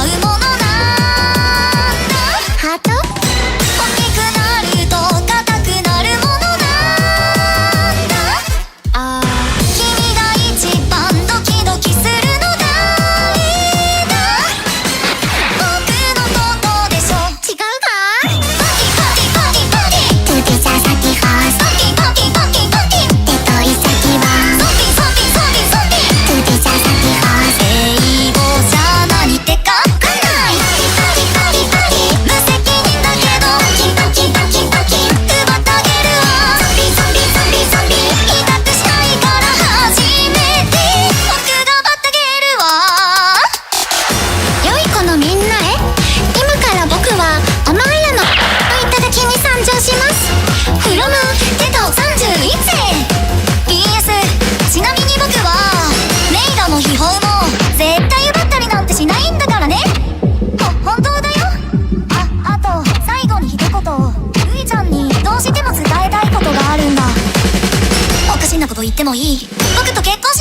うものなんだ。ハート大きくなると硬くなるものなんだ。ああ君が一番ドキドキするの誰だ。僕のことでしょ。違うか。パキパキパキパキトゥディザサティファースパキパキパキパキ手とい先はソピソピソピソピトゥディザサティファース英語じゃ何ってかっこないパキパキパキ無責任だけどパキパキパキパキ奪ってあげるわソピソピソピソピ痛くしたいから初めて僕が奪ってあげるわ。良い子のみんなへ、今から僕はお前らの頂に参上します。フロムテト31世 PS ちなみに僕はメイドも秘宝も絶対奪ったりなんてしないんだからね。本当だよ。あと最後に一言、ういちゃんにどうしても伝えたいことがあるんだ。おかしなこと言ってもいい？僕と結婚